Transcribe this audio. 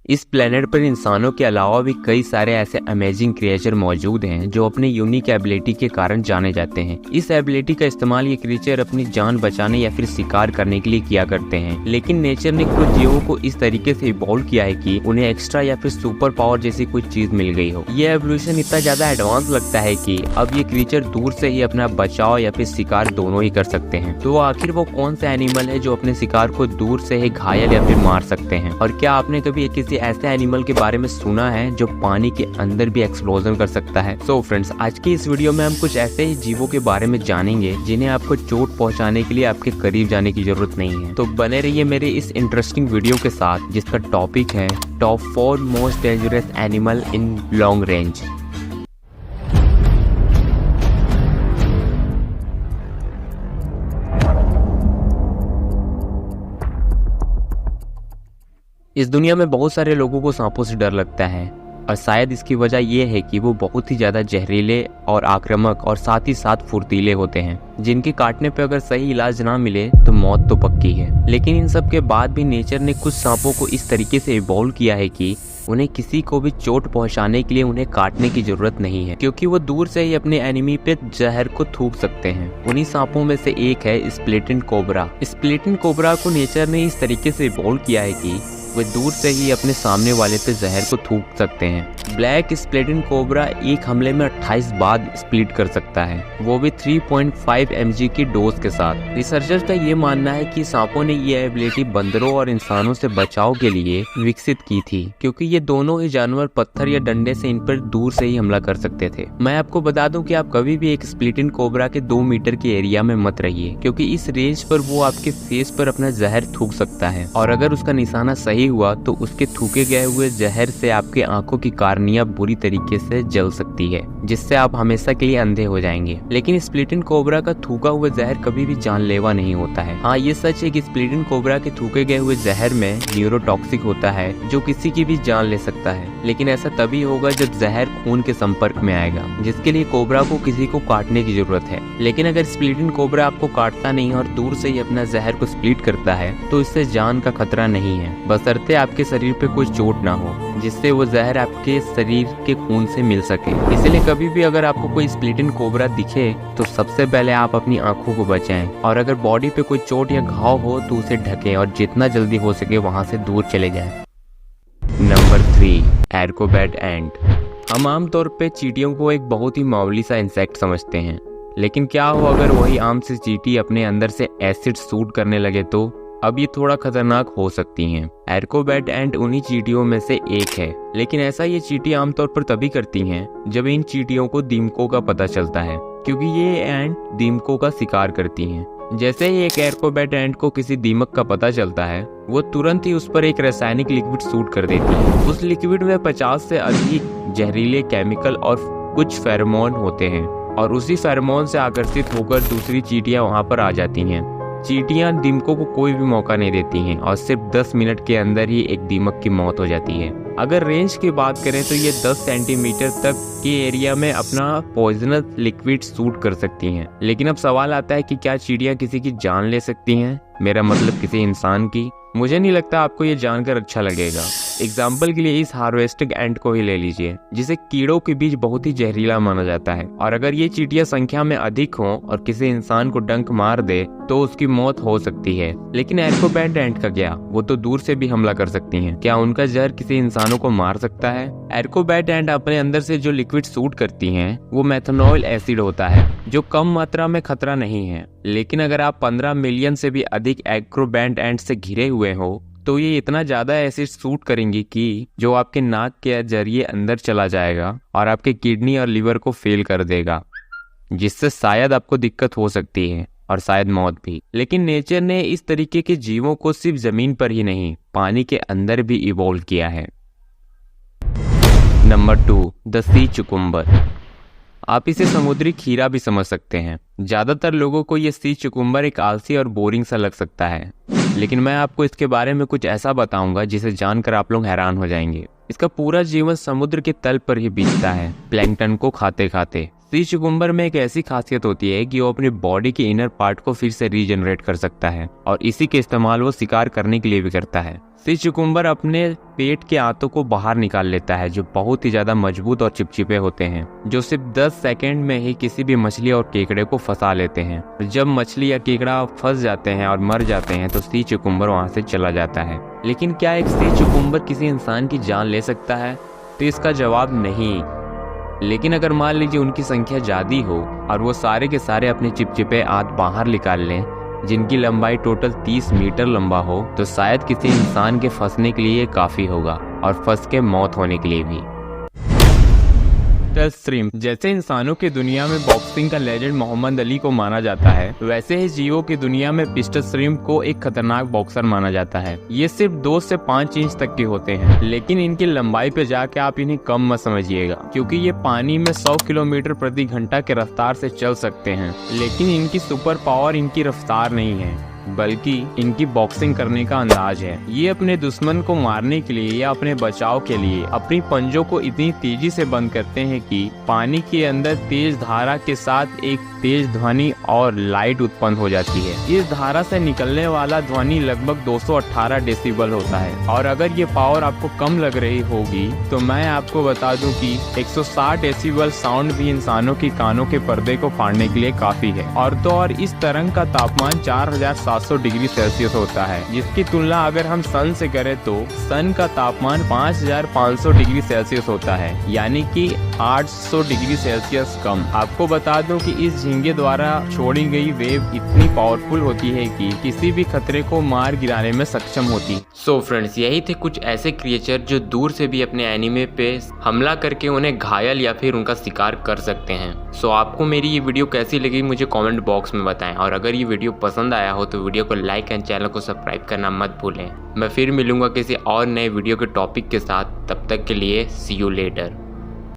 इस प्लेनेट पर इंसानों के अलावा भी कई सारे ऐसे अमेजिंग क्रिएचर मौजूद हैं जो अपनी यूनिक एबिलिटी के कारण जाने जाते हैं। इस एबिलिटी का इस्तेमाल ये क्रिएचर अपनी जान बचाने या फिर शिकार करने के लिए किया करते हैं, लेकिन नेचर ने कुछ जीवों को इस तरीके से इवॉल्व किया है कि उन्हें एक्स्ट्रा या फिर सुपर पावर जैसी कोई चीज मिल गई हो। ये एवोल्यूशन इतना ज्यादा एडवांस लगता है कि अब ये क्रिएचर दूर से ही अपना बचाव या फिर शिकार दोनों ही कर सकते हैं। तो आखिर वो कौन सा एनिमल है जो अपने शिकार को दूर से ही घायल या फिर मार सकते हैं? और क्या आपने कभी किसी ऐसे एनिमल के बारे में सुना है जो पानी के अंदर भी एक्सप्लोजन कर सकता है? सो फ्रेंड्स, आज की इस वीडियो में हम कुछ ऐसे ही जीवों के बारे में जानेंगे जिन्हें आपको चोट पहुंचाने के लिए आपके करीब जाने की जरूरत नहीं है। तो बने रहिए मेरे इस इंटरेस्टिंग वीडियो के साथ जिसका टॉपिक है top 4 most dangerous animal in long range. इस दुनिया में बहुत सारे लोगों को सांपों से डर लगता है और शायद इसकी वजह यह है कि वो बहुत ही ज़्यादा जहरीले और आक्रामक और साथ ही साथ फुर्तीले होते हैं, जिनके काटने पे अगर सही इलाज ना मिले तो मौत तो पक्की है। लेकिन इन सब के बाद भी नेचर ने कुछ सांपों को इस तरीके से इवॉल्व किया है कि उन्हें किसी को भी चोट पहुंचाने के लिए उन्हें काटने की जरूरत नहीं है, क्योंकि वो दूर से ही अपने एनिमी पे जहर को थूक सकते हैं। उन्हीं सांपों में से एक है स्प्लिटेंट कोबरा। स्प्लिटेंट कोबरा को नेचर ने इस तरीके से इवॉल्व किया है कि वे दूर से ही अपने सामने वाले पे जहर को थूक सकते हैं। ब्लैक स्प्लिटेंट कोबरा एक हमले में 28 बार स्प्लिट कर सकता है, वो भी 3.5 mg की डोज के साथ। रिसर्चर्स का ये मानना है कि सांपों ने ये एबिलिटी बंदरों और इंसानों से बचाव के लिए विकसित की थी, क्योंकि ये दोनों ही जानवर पत्थर या डंडे से इन पर दूर से ही हमला कर सकते थे। मैं आपको बता दूं कि आप कभी भी एक स्प्लिटेंट कोबरा के 2 मीटर के एरिया में मत रहिए, क्योंकि इस रेंज पर वो आपके फेस पर अपना जहर थूक सकता है और अगर उसका निशाना सही हुआ तो उसके थूके गए हुए जहर से आपके आंखों की कार्निया बुरी तरीके से जल सकती है, जिससे आप हमेशा के लिए अंधे हो जाएंगे। लेकिन स्प्लिटेंट कोबरा का थूका हुआ जहर कभी भी जानलेवा नहीं होता है। हाँ, ये सच है कि स्प्लिटेंट कोबरा के थूके गए हुए जहर में न्यूरोटॉक्सिक होता है जो किसी की भी जान ले सकता है, लेकिन ऐसा तभी होगा जब जहर खून के संपर्क में आएगा, जिसके लिए कोबरा को किसी को काटने की जरूरत है। लेकिन अगर स्प्लिटेंट कोबरा आपको काटता नहीं और दूर से ही अपना जहर को स्प्लिट करता है तो इससे जान का खतरा नहीं है, बशर्ते आपके शरीर पे कोई चोट ना हो जिससे वो जहर आपके शरीर के खून से मिल सके। इसलिए कभी भी अगर आपको कोई स्प्लिटेंट कोबरा दिखे तो सबसे पहले आप अपनी आंखों को बचाएं और अगर बॉडी पे कोई चोट या घाव हो तो उसे ढकें और जितना जल्दी हो सके वहां से दूर चले जाएं। नंबर 3, एर्कोबैट एंट। हम आमतौर पे चींटियों को एक बहुत ही मामूली सा इंसेक्ट समझते हैं, लेकिन क्या हो अगर वही आम से चींटी अपने अंदर से एसिड सूट करने लगे तो अब ये थोड़ा खतरनाक हो सकती हैं। एर्कोबैट एंट उन्हीं चींटियों में से एक है, लेकिन ऐसा ये चींटी आमतौर पर तभी करती हैं जब इन चींटियों को दीमकों का पता चलता है, क्योंकि ये एंट दीमकों का शिकार करती हैं। जैसे ही एक एर्कोबैट एंट को किसी दीमक का पता चलता है वो तुरंत ही उस पर एक रासायनिक लिक्विड सूट कर देती है। उस लिक्विड में 50 से अधिक जहरीले केमिकल और कुछ फेरोमोन होते हैं और उसी फेरोमोन से आकर्षित होकर दूसरी चींटियां वहां पर आ जाती हैं। चींटियां दीमकों को कोई भी मौका नहीं देती हैं और सिर्फ 10 मिनट के अंदर ही एक दीमक की मौत हो जाती है। अगर रेंज की बात करें तो ये 10 सेंटीमीटर तक के एरिया में अपना पॉइजनस लिक्विड सूट कर सकती हैं। लेकिन अब सवाल आता है कि क्या चींटियां किसी की जान ले सकती हैं? मेरा मतलब किसी इंसान की। मुझे नहीं लगता आपको ये जानकर अच्छा लगेगा। एग्जाम्पल के लिए इस हार्वेस्टिंग एंट को ही ले लीजिए, जिसे कीड़ों के बीच बहुत ही जहरीला माना जाता है, और अगर ये चींटियां संख्या में अधिक हों और किसी इंसान को डंक मार दे तो उसकी मौत हो सकती है। लेकिन एर्कोबैट एंट का क्या? वो तो दूर से भी हमला कर सकती हैं। क्या उनका जहर किसी इंसानों को मार सकता है? एर्कोबैट एंट अपने अंदर से जो लिक्विड सूट करती हैं वो मेथनॉल एसिड होता है, जो कम मात्रा में खतरा नहीं है। लेकिन अगर आप 15 मिलियन से भी अधिक एर्कोबैट एंट से घिरे हुए हो तो ये इतना ज्यादा एसिड सूट करेंगी कि जो आपके नाक के जरिए अंदर चला जाएगा और आपके किडनी और लिवर को फेल कर देगा, जिससे शायद आपको दिक्कत हो सकती है और शायद मौत भी। लेकिन नेचर ने इस तरीके के जीवों को सिर्फ जमीन पर ही नहीं, पानी के अंदर भी इवॉल्व किया है। नंबर 2, द सी चुकुम्बर। आप इसे समुद्री खीरा भी समझ सकते हैं। ज्यादातर लोगों को ये सी चुकुम्बर एक आलसी और बोरिंग सा लग सकता है, लेकिन मैं आपको इसके बारे में कुछ ऐसा बताऊंगा जिसे जानकर आप लोग हैरान हो जाएंगे। इसका पूरा जीवन समुद्र के तल पर ही बीतता है, प्लैंकटन को खाते खाते। सी चुकुम्बर में एक ऐसी खासियत होती है कि वो अपनी बॉडी के इनर पार्ट को फिर से रीजनरेट कर सकता है और इसी के इस्तेमाल वो शिकार करने के लिए भी करता है। सी चुकुम्बर अपने पेट के आंतों को बाहर निकाल लेता है जो बहुत ही ज्यादा मजबूत और चिपचिपे होते हैं, जो सिर्फ 10 सेकंड में ही किसी भी मछली और केकड़े को फंसा लेते हैं। जब मछली या केकड़ा फंस जाते हैं और मर जाते हैं तो सी चुकुम्बर वहां से चला जाता है। लेकिन क्या एक सी चुकुम्बर किसी इंसान की जान ले सकता है? तो इसका जवाब नहीं। लेकिन अगर मान लीजिए उनकी संख्या ज्यादा हो और वो सारे के सारे अपने चिपचिपे आंत बाहर निकाल लें, जिनकी लंबाई टोटल 30 मीटर लंबा हो, तो शायद किसी इंसान के फंसने के लिए काफी होगा और फंस के मौत होने के लिए भी। Pistol shrimp. जैसे इंसानों की दुनिया में बॉक्सिंग का लेजेंड मोहम्मद अली को माना जाता है, वैसे ही जीवों की दुनिया में पिस्टल श्रिम्प को एक खतरनाक बॉक्सर माना जाता है। ये सिर्फ 2 से 5 इंच तक के होते हैं, लेकिन इनकी लंबाई पे जाके आप इन्हें कम मत समझिएगा, क्योंकि ये पानी में 100 किलोमीटर प्रति घंटा के रफ्तार से चल सकते हैं। लेकिन इनकी सुपर पावर इनकी रफ्तार नहीं है, बल्कि इनकी बॉक्सिंग करने का अंदाज है। ये अपने दुश्मन को मारने के लिए या अपने बचाव के लिए अपनी पंजों को इतनी तेजी से बंद करते हैं कि पानी के अंदर तेज धारा के साथ एक तेज ध्वनि और लाइट उत्पन्न हो जाती है। इस धारा से निकलने वाला ध्वनि लगभग 218 डेसिबल होता है। और अगर ये पावर आपको कम लग रही होगी तो मैं आपको बता दूं कि 160 डेसिबल साउंड भी इंसानों की कानों के पर्दे को फाड़ने के लिए काफी है। और तो और इस तरंग का तापमान 4700 डिग्री सेल्सियस होता है, जिसकी तुलना अगर हम सन से करें तो सन का तापमान 5500 डिग्री सेल्सियस होता है, यानी कि 800 डिग्री सेल्सियस कम। आपको बता दूं कि इस झींगे द्वारा छोड़ी गई वेव इतनी पावरफुल होती है कि किसी भी खतरे को मार गिराने में सक्षम होती। सो फ्रेंड्स, यही थे कुछ ऐसे क्रिएचर जो दूर से भी अपने एनिमे पे हमला करके उन्हें घायल या फिर उनका शिकार कर सकते हैं। सो आपको मेरी ये वीडियो कैसी लगी मुझे कमेंट बॉक्स में बताएं, और अगर ये वीडियो पसंद आया हो तो वीडियो को लाइक एंड चैनल को सब्सक्राइब करना मत भूलें। मैं फिर मिलूंगा किसी और नए वीडियो के टॉपिक के साथ, तब तक के लिए सी यू लेटर।